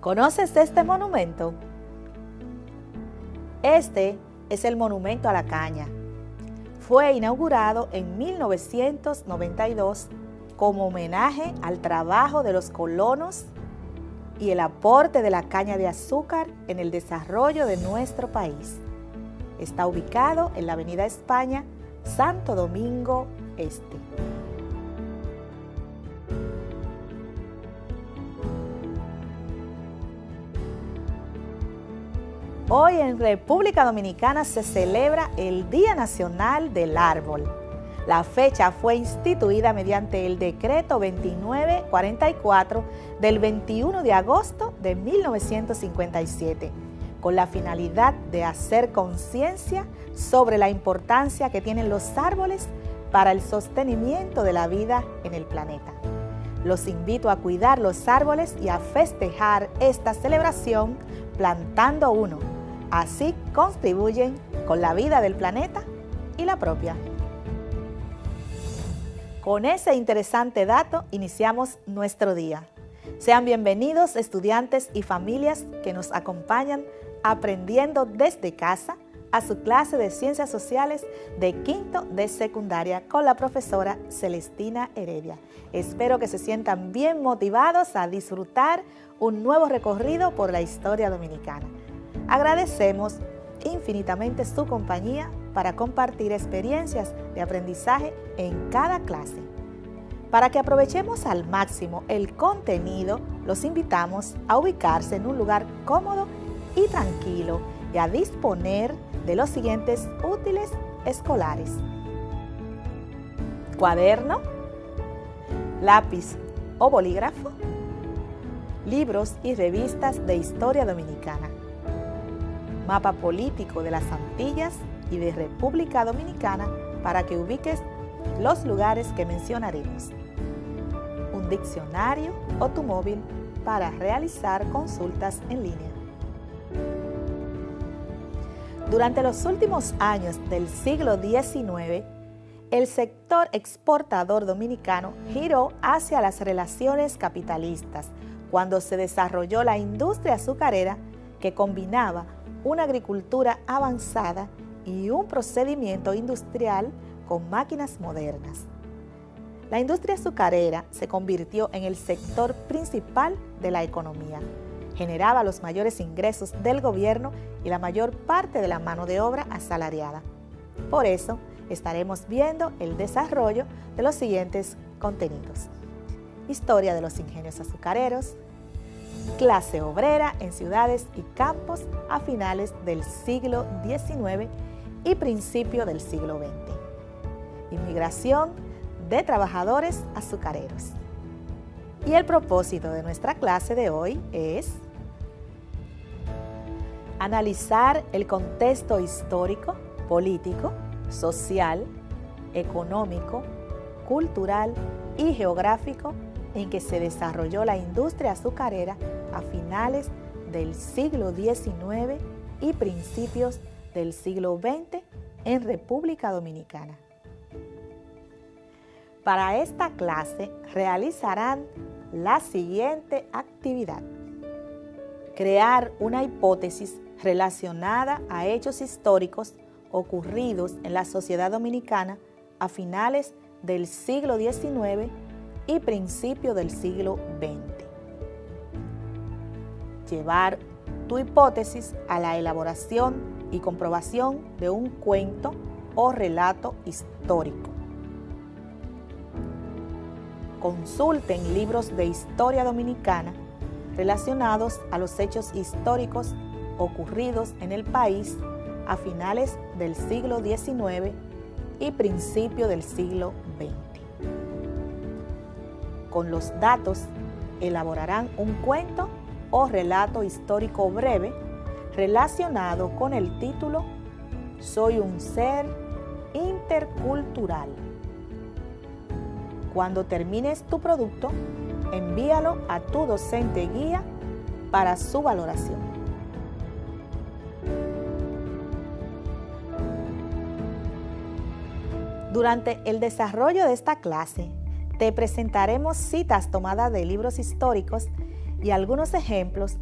¿Conoces este monumento? Este es el Monumento a la Caña. Fue inaugurado en 1992 como homenaje al trabajo de los colonos y el aporte de la caña de azúcar en el desarrollo de nuestro país. Está ubicado en la Avenida España, Santo Domingo Este. Hoy en República Dominicana se celebra el Día Nacional del Árbol. La fecha fue instituida mediante el Decreto 2944 del 21 de agosto de 1957, con la finalidad de hacer conciencia sobre la importancia que tienen los árboles para el sostenimiento de la vida en el planeta. Los invito a cuidar los árboles y a festejar esta celebración plantando uno. Así contribuyen con la vida del planeta y la propia. Con ese interesante dato iniciamos nuestro día. Sean bienvenidos estudiantes y familias que nos acompañan aprendiendo desde casa a su clase de Ciencias Sociales de quinto de secundaria con la profesora Celestina Heredia. Espero que se sientan bien motivados a disfrutar un nuevo recorrido por la historia dominicana. Agradecemos infinitamente su compañía para compartir experiencias de aprendizaje en cada clase. Para que aprovechemos al máximo el contenido, los invitamos a ubicarse en un lugar cómodo y tranquilo y a disponer de los siguientes útiles escolares: cuaderno, lápiz o bolígrafo, libros y revistas de historia dominicana, mapa político de las Antillas y de República Dominicana para que ubiques los lugares que mencionaremos, un diccionario o tu móvil para realizar consultas en línea. Durante los últimos años del siglo XIX, el sector exportador dominicano giró hacia las relaciones capitalistas cuando se desarrolló la industria azucarera que combinaba una agricultura avanzada y un procedimiento industrial con máquinas modernas. La industria azucarera se convirtió en el sector principal de la economía. Generaba los mayores ingresos del gobierno y la mayor parte de la mano de obra asalariada. Por eso, estaremos viendo el desarrollo de los siguientes contenidos: historia de los ingenios azucareros, clase obrera en ciudades y campos a finales del siglo XIX y principio del siglo XX, inmigración de trabajadores azucareros. Y el propósito de nuestra clase de hoy es analizar el contexto histórico, político, social, económico, cultural y geográfico en que se desarrolló la industria azucarera a finales del siglo XIX y principios del siglo XX en República Dominicana. Para esta clase realizarán la siguiente actividad: crear una hipótesis relacionada a hechos históricos ocurridos en la sociedad dominicana a finales del siglo XIX y principio del siglo XX. Llevar tu hipótesis a la elaboración y comprobación de un cuento o relato histórico. Consulten libros de historia dominicana relacionados a los hechos históricos ocurridos en el país a finales del siglo XIX y principio del siglo XX. Con los datos elaborarán un cuento o relato histórico breve relacionado con el título Soy un ser intercultural. Cuando termines tu producto, envíalo a tu docente guía para su valoración. Durante el desarrollo de esta clase, te presentaremos citas tomadas de libros históricos y algunos ejemplos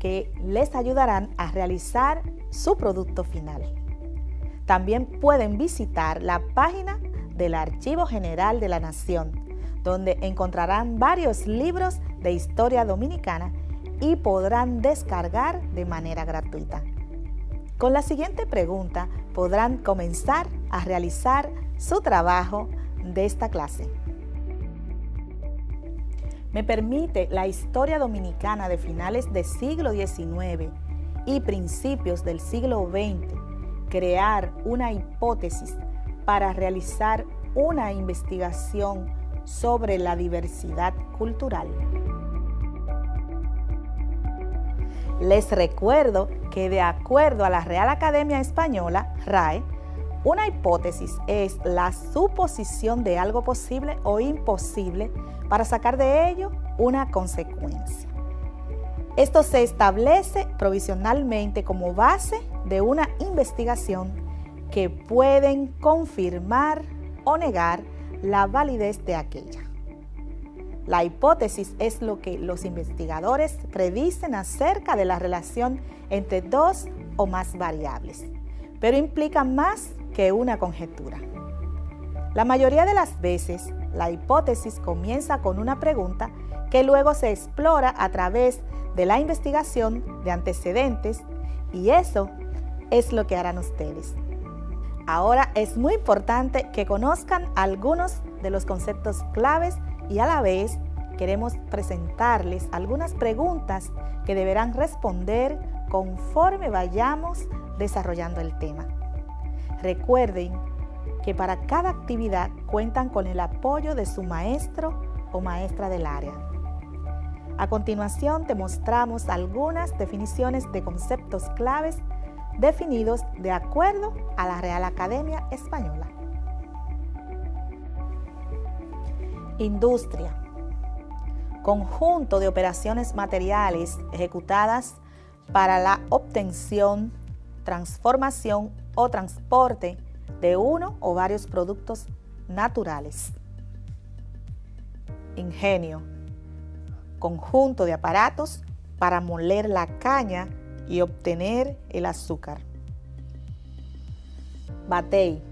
que les ayudarán a realizar su producto final. También pueden visitar la página del Archivo General de la Nación, donde encontrarán varios libros de historia dominicana y podrán descargar de manera gratuita. Con la siguiente pregunta podrán comenzar a realizar su trabajo de esta clase. ¿Me permite la historia dominicana de finales del siglo XIX y principios del siglo XX crear una hipótesis para realizar una investigación sobre la diversidad cultural? Les recuerdo que de acuerdo a la Real Academia Española, RAE, una hipótesis es la suposición de algo posible o imposible para sacar de ello una consecuencia. Esto se establece provisionalmente como base de una investigación que pueden confirmar o negar la validez de aquella. La hipótesis es lo que los investigadores predicen acerca de la relación entre dos o más variables, pero implica más que una conjetura. La mayoría de las veces, la hipótesis comienza con una pregunta que luego se explora a través de la investigación de antecedentes, y eso es lo que harán ustedes. Ahora es muy importante que conozcan algunos de los conceptos claves y a la vez queremos presentarles algunas preguntas que deberán responder conforme vayamos desarrollando el tema. Recuerden que para cada actividad cuentan con el apoyo de su maestro o maestra del área. A continuación te mostramos algunas definiciones de conceptos claves definidos de acuerdo a la Real Academia Española. Industria. Conjunto de operaciones materiales ejecutadas para la obtención, transformación o transporte de uno o varios productos naturales. Ingenio. Conjunto de aparatos para moler la caña y obtener el azúcar. Batey.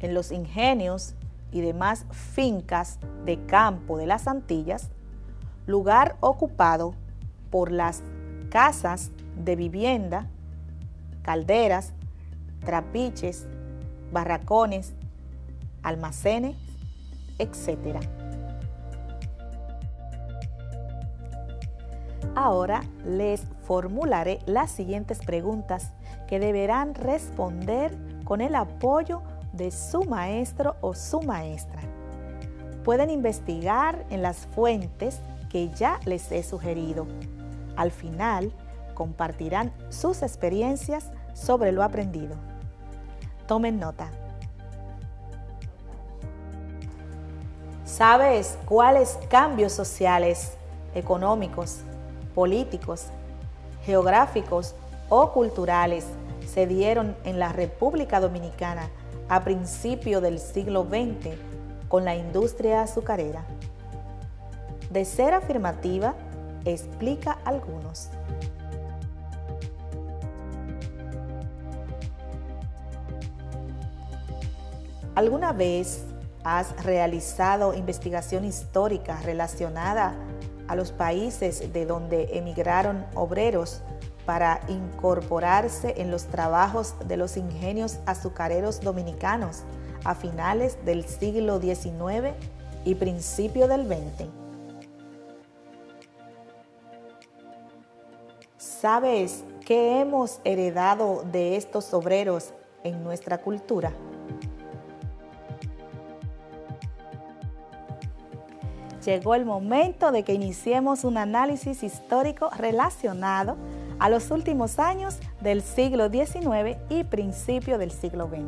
En los ingenios y demás fincas de campo de las Antillas, lugar ocupado por las casas de vivienda, calderas, trapiches, barracones, almacenes, etc. Ahora les formularé las siguientes preguntas que deberán responder con el apoyo de su maestro o su maestra. Pueden investigar en las fuentes que ya les he sugerido. Al final, compartirán sus experiencias sobre lo aprendido. Tomen nota. ¿Sabes cuáles cambios sociales, económicos, políticos, geográficos o culturales se dieron en la República Dominicana a principios del siglo XX con la industria azucarera? De ser afirmativa, explica algunos. ¿Alguna vez has realizado investigación histórica relacionada a los países de donde emigraron obreros para incorporarse en los trabajos de los ingenios azucareros dominicanos a finales del siglo XIX y principio del XX? ¿Sabes qué hemos heredado de estos obreros en nuestra cultura? Llegó el momento de que iniciemos un análisis histórico relacionado a los últimos años del siglo XIX y principio del siglo XX.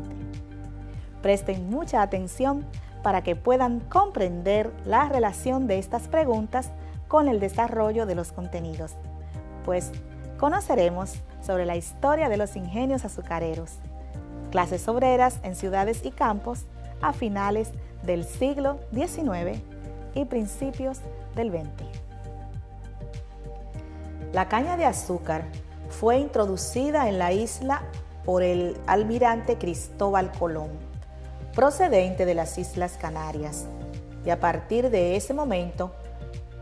Presten mucha atención para que puedan comprender la relación de estas preguntas con el desarrollo de los contenidos, pues conoceremos sobre la historia de los ingenios azucareros, clases obreras en ciudades y campos a finales del siglo XIX y principios del XX. La caña de azúcar fue introducida en la isla por el almirante Cristóbal Colón, procedente de las Islas Canarias, y a partir de ese momento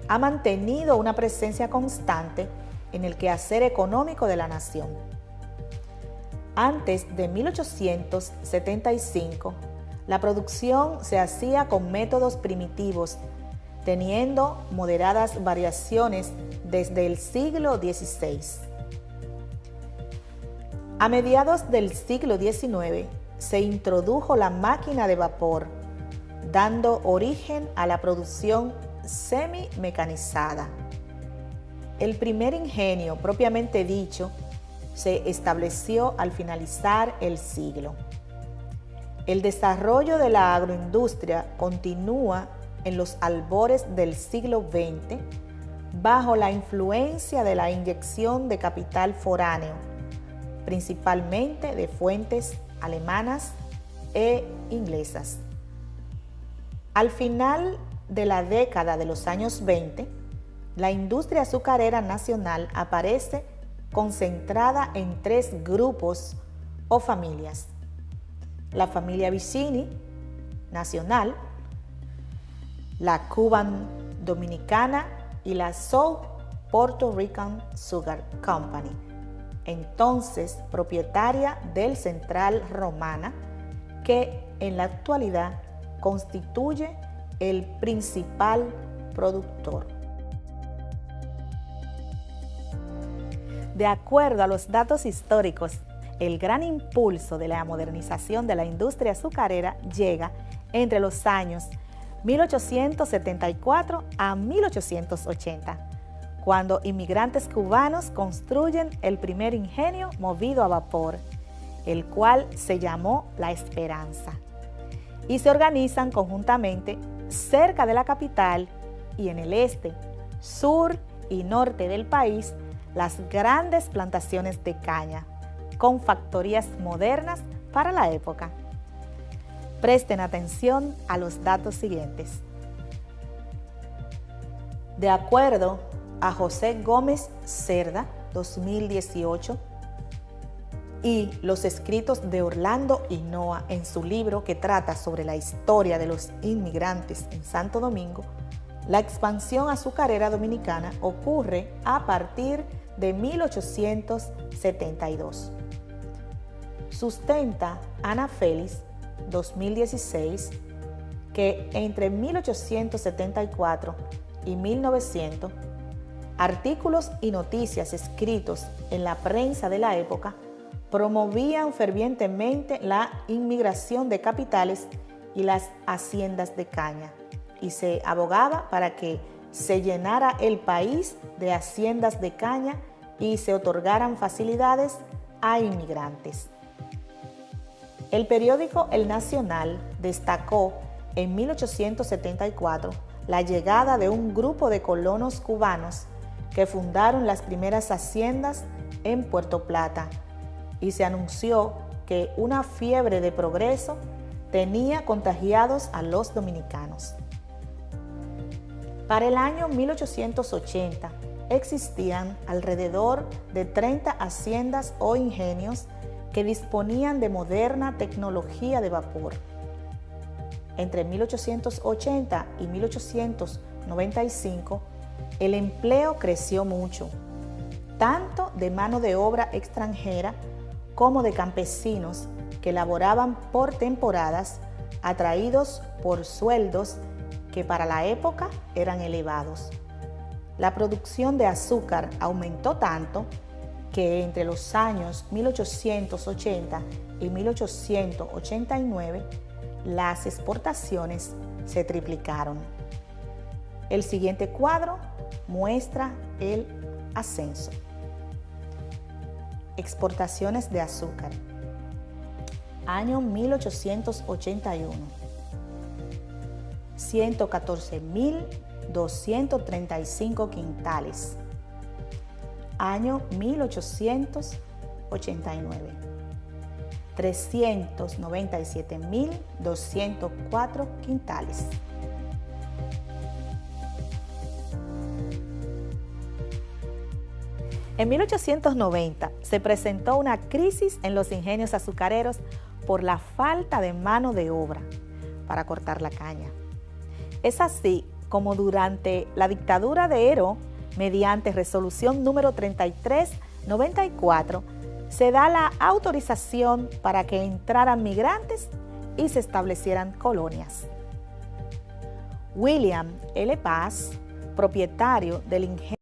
ha mantenido una presencia constante en el quehacer económico de la nación. Antes de 1875, la producción se hacía con métodos primitivos, teniendo moderadas variaciones desde el siglo XVI. A mediados del siglo XIX se introdujo la máquina de vapor, dando origen a la producción semi-mecanizada. El primer ingenio propiamente dicho se estableció al finalizar el siglo. El desarrollo de la agroindustria continúa en los albores del siglo XX bajo la influencia de la inyección de capital foráneo, principalmente de fuentes alemanas e inglesas. Al final de la década de los años 20, la industria azucarera nacional aparece concentrada en 3 grupos o familias: la familia Vicini nacional, la Cuban Dominicana y la South Puerto Rican Sugar Company, entonces propietaria del Central Romana, que en la actualidad constituye el principal productor. De acuerdo a los datos históricos, el gran impulso de la modernización de la industria azucarera llega entre los años 1874 a 1880, cuando inmigrantes cubanos construyen el primer ingenio movido a vapor, el cual se llamó La Esperanza, y se organizan conjuntamente cerca de la capital y en el este, sur y norte del país las grandes plantaciones de caña, con factorías modernas para la época. Presten atención a los datos siguientes. De acuerdo a José Gómez Cerda, 2018, y los escritos de Orlando Hinoa en su libro que trata sobre la historia de los inmigrantes en Santo Domingo, la expansión azucarera dominicana ocurre a partir de 1872. Sustenta Ana Félix, 2016, que entre 1874 y 1900, artículos y noticias escritos en la prensa de la época promovían fervientemente la inmigración de capitales y las haciendas de caña, y se abogaba para que se llenara el país de haciendas de caña y se otorgaran facilidades a inmigrantes. El periódico El Nacional destacó en 1874 la llegada de un grupo de colonos cubanos que fundaron las primeras haciendas en Puerto Plata, y se anunció que una fiebre de progreso tenía contagiados a los dominicanos. Para el año 1880 existían alrededor de 30 haciendas o ingenios que disponían de moderna tecnología de vapor. Entre 1880 y 1895, el empleo creció mucho, tanto de mano de obra extranjera como de campesinos que laboraban por temporadas, atraídos por sueldos que para la época eran elevados. La producción de azúcar aumentó tanto que entre los años 1880 y 1889 las exportaciones se triplicaron. El siguiente cuadro muestra el ascenso. Exportaciones de azúcar. Año 1881. 114.235 quintales. Año 1889. 397.204 quintales. En 1890 se presentó una crisis en los ingenios azucareros por la falta de mano de obra para cortar la caña. Es así como durante la dictadura de Heró, mediante resolución número 3394, se da la autorización para que entraran migrantes y se establecieran colonias. William L. Paz, propietario del ingenio